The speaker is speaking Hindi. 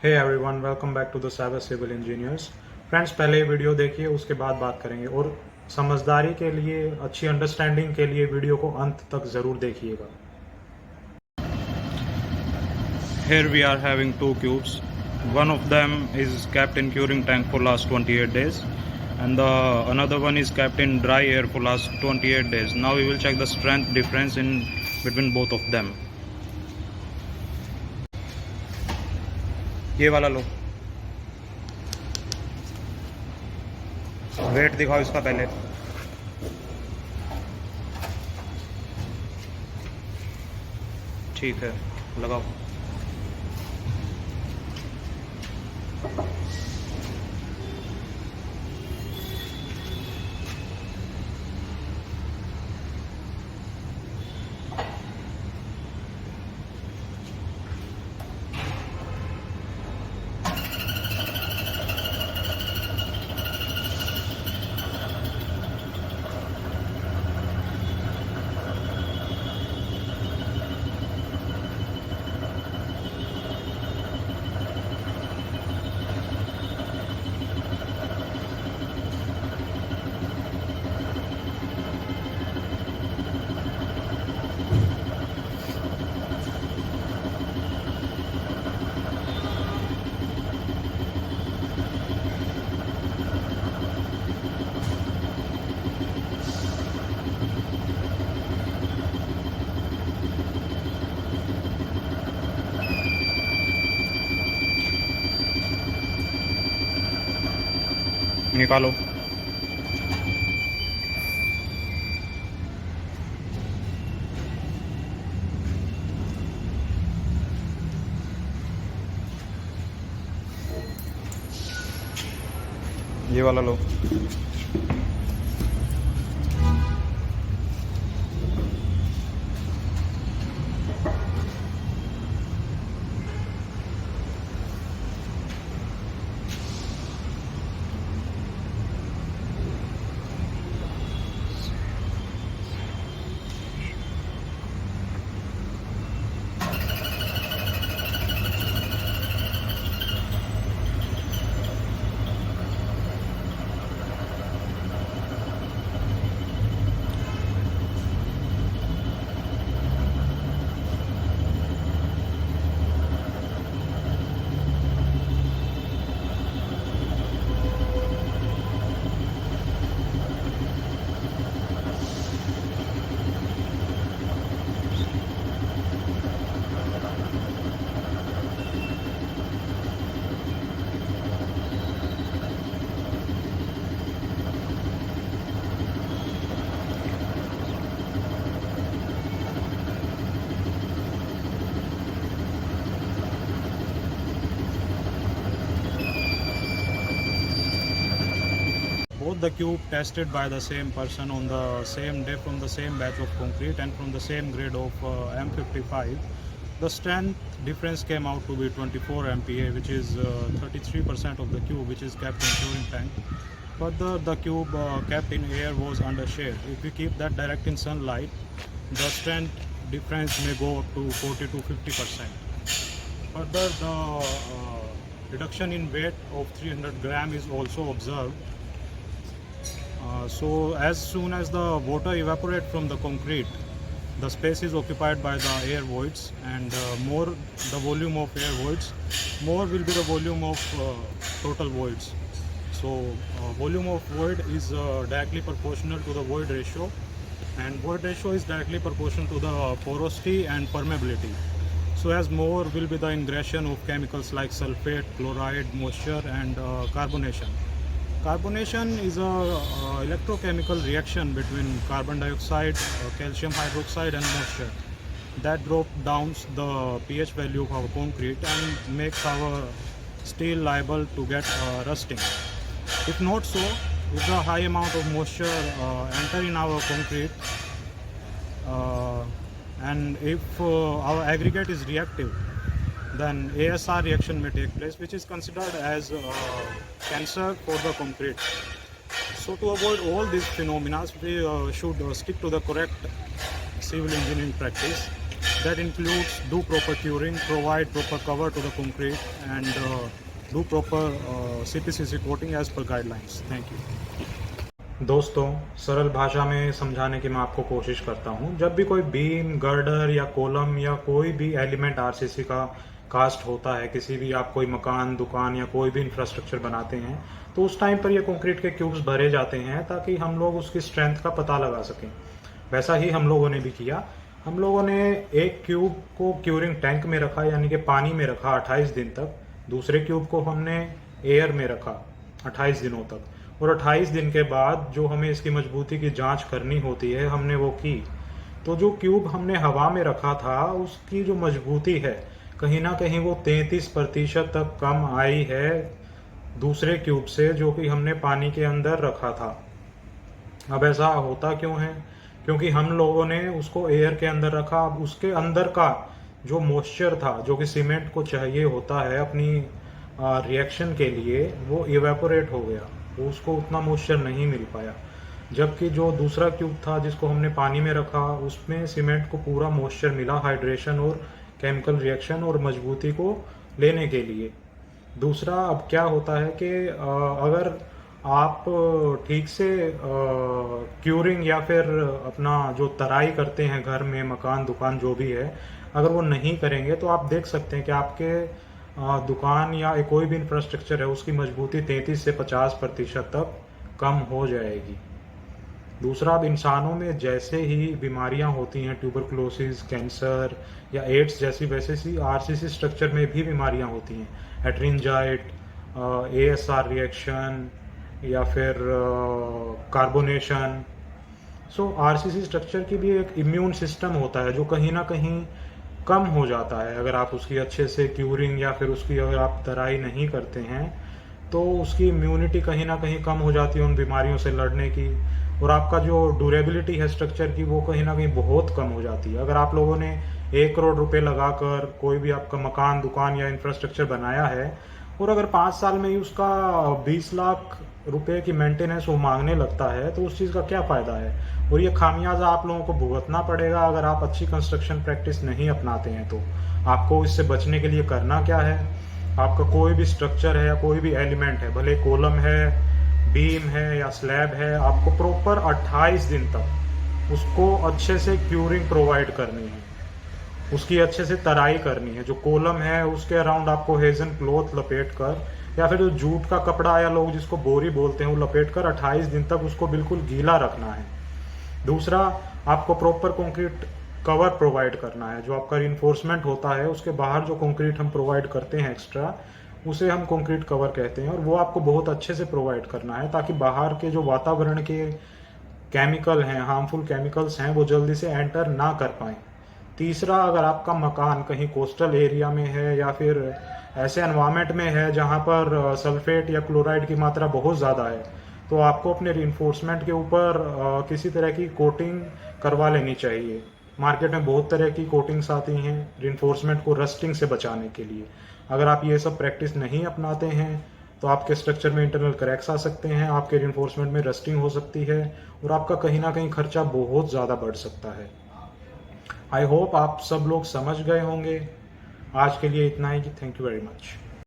Hey everyone, welcome back to the cyber civil engineers. Friends, पहले वीडियो देखिए, उसके बाद बात करेंगे। और समझदारी के लिए, अच्छी अंडरस्टैंडिंग के लिए वीडियो को अंत तक ज़रूर देखिएगा। Here we are having two cubes. One of them is kept in curing tank for last 28 days and the another one is kept in dry air for last 28 days. Now we will check the strength difference in between both of them. ये वाला लो, वेट दिखाओ इसका पहले। ठीक है, लगाओ। निकालो। ये वाला लो। Both the cube tested by the same person on the same day from the same batch of concrete and from the same grade of M55. The strength difference came out to be 24 MPa, which is 33% of the cube which is kept in curing tank. Further, the cube kept in air was under shade. If we keep that direct in sunlight, the strength difference may go up to 40 to 50%. Further, the reduction in weight of 300 gram is also observed. So as soon as the water evaporates from the concrete, the space is occupied by the air voids, and more the volume of air voids, more will be the volume of total voids. So volume of void is directly proportional to the void ratio, and void ratio is directly proportional to the porosity and permeability. So as more will be the ingression of chemicals like sulfate, chloride, moisture, and carbonation. Carbonation is a electrochemical reaction between carbon dioxide, calcium hydroxide, and moisture that drop down the pH value of our concrete and makes our steel liable to get rusting. If not so, if the high amount of moisture enter in our concrete, and if our aggregate is reactive, then ASR reaction may take place, which is considered as cancer for the concrete. So to avoid all these phenomena, we should stick to the correct civil engineering practice. That includes do proper curing, provide proper cover to the concrete, and do proper CPCC coating as per guidelines. Thank you. दोस्तों, सरल भाषा में समझाने की मैं आपको कोशिश करता हूँ। जब भी कोई बीम, गर्डर या कॉलम या कोई भी एलिमेंट आरसीसी का कास्ट होता है, किसी भी आप कोई मकान, दुकान या कोई भी इंफ्रास्ट्रक्चर बनाते हैं, तो उस टाइम पर ये कंक्रीट के क्यूब्स भरे जाते हैं ताकि हम लोग उसकी स्ट्रेंथ का पता लगा सकें। वैसा ही हम लोगों ने भी किया। हम लोगों ने एक क्यूब को क्यूरिंग टैंक में रखा, यानी कि पानी में रखा 28 दिन तक। दूसरे क्यूब को हमने एयर में रखा 28 दिनों तक, और 28 दिन के बाद जो हमें इसकी मजबूती की जांच करनी होती है, हमने वो की। तो जो क्यूब हमने हवा में रखा था, उसकी जो मजबूती है कहीं ना कहीं वो 33% तक कम आई है दूसरे क्यूब से, जो कि हमने पानी के अंदर रखा था। अब ऐसा होता क्यों है? क्योंकि हम लोगों ने उसको एयर के अंदर रखा। अब उसके अंदर का जो मॉइस्चर था, जो कि सीमेंट को चाहिए होता है अपनी रिएक्शन के लिए, वो इवेपोरेट हो गया। वो उसको उतना मॉइस्चर नहीं मिल पाया। जबकि जो दूसरा क्यूब था जिसको हमने पानी में रखा, उसमें सीमेंट को पूरा मॉइस्चर मिला, हाइड्रेशन और केमिकल रिएक्शन और मजबूती को लेने के लिए। दूसरा, अब क्या होता है कि अगर आप ठीक से क्यूरिंग या फिर अपना जो तराई करते हैं घर में, मकान, दुकान जो भी है, अगर वो नहीं करेंगे तो आप देख सकते हैं कि आपके दुकान या कोई भी इंफ्रास्ट्रक्चर है, उसकी मजबूती 33 से 50% तक कम हो जाएगी। दूसरा, अब इंसानों में जैसे ही बीमारियां होती हैं, ट्यूबरकुलोसिस, कैंसर या एड्स जैसी, वैसे सी आरसीसी स्ट्रक्चर में भी बीमारियां होती हैं। एट्रिंजाइट, एएसआर रिएक्शन या फिर कार्बोनेशन। सो आरसीसी स्ट्रक्चर की भी एक इम्यून सिस्टम होता है जो कहीं ना कहीं कम हो जाता है अगर आप उसकी अच्छे से क्यूरिंग या फिर उसकी अगर आप तराई नहीं करते हैं, तो उसकी इम्यूनिटी कहीं ना कहीं कम हो जाती है उन बीमारियों से लड़ने की, और आपका जो ड्यूरेबिलिटी है स्ट्रक्चर की, वो कहीं ना कहीं बहुत कम हो जाती है। अगर आप लोगों ने 1 करोड़ रुपए लगाकर कोई भी आपका मकान, दुकान या इंफ्रास्ट्रक्चर बनाया है, और अगर 5 साल में ही उसका 20 लाख रुपए की मेंटेनेंस वो मांगने लगता है, तो उस चीज़ का क्या फ़ायदा है? और ये खामियाजा आप लोगों को भुगतना पड़ेगा अगर आप अच्छी कंस्ट्रक्शन प्रैक्टिस नहीं अपनाते हैं। तो आपको इससे बचने के लिए करना क्या है? आपका कोई भी स्ट्रक्चर है या कोई भी एलिमेंट है, भले कॉलम है, बीम है या स्लैब है, आपको प्रॉपर 28 दिन तक उसको अच्छे से क्यूरिंग प्रोवाइड करनी है, उसकी अच्छे से तराई करनी है। जो कॉलम है उसके अराउंड आपको हेजन क्लॉथ लपेट कर, या फिर जो जूट का कपड़ा या लोग जिसको बोरी बोलते हैं, वो लपेट कर 28 दिन तक उसको बिल्कुल गीला रखना है। दूसरा, आपको प्रॉपर कंक्रीट कवर प्रोवाइड करना है। जो आपका रिइंफोर्समेंट होता है, उसके बाहर जो कंक्रीट हम प्रोवाइड करते हैं एक्स्ट्रा, उसे हम कंक्रीट कवर कहते हैं, और वो आपको बहुत अच्छे से प्रोवाइड करना है ताकि बाहर के जो वातावरण के केमिकल हैं, हार्मफुल केमिकल्स हैं, वो जल्दी से एंटर ना कर पाएँ। तीसरा, अगर आपका मकान कहीं कोस्टल एरिया में है या फिर ऐसे एनवायरनमेंट में है जहाँ पर सल्फेट या क्लोराइड की मात्रा बहुत ज़्यादा है, तो आपको अपने रिइंफोर्समेंट के ऊपर किसी तरह की कोटिंग करवा लेनी चाहिए। मार्केट में बहुत तरह की कोटिंग्स आती हैं रिइंफोर्समेंट को रस्टिंग से बचाने के लिए। अगर आप ये सब प्रैक्टिस नहीं अपनाते हैं तो आपके स्ट्रक्चर में इंटरनल क्रैक्स आ सकते हैं, आपके रिइंफोर्समेंट में रस्टिंग हो सकती है, और आपका कहीं ना कहीं खर्चा बहुत ज़्यादा बढ़ सकता है। आई होप आप सब लोग समझ गए होंगे। आज के लिए इतना ही। Thank you very much.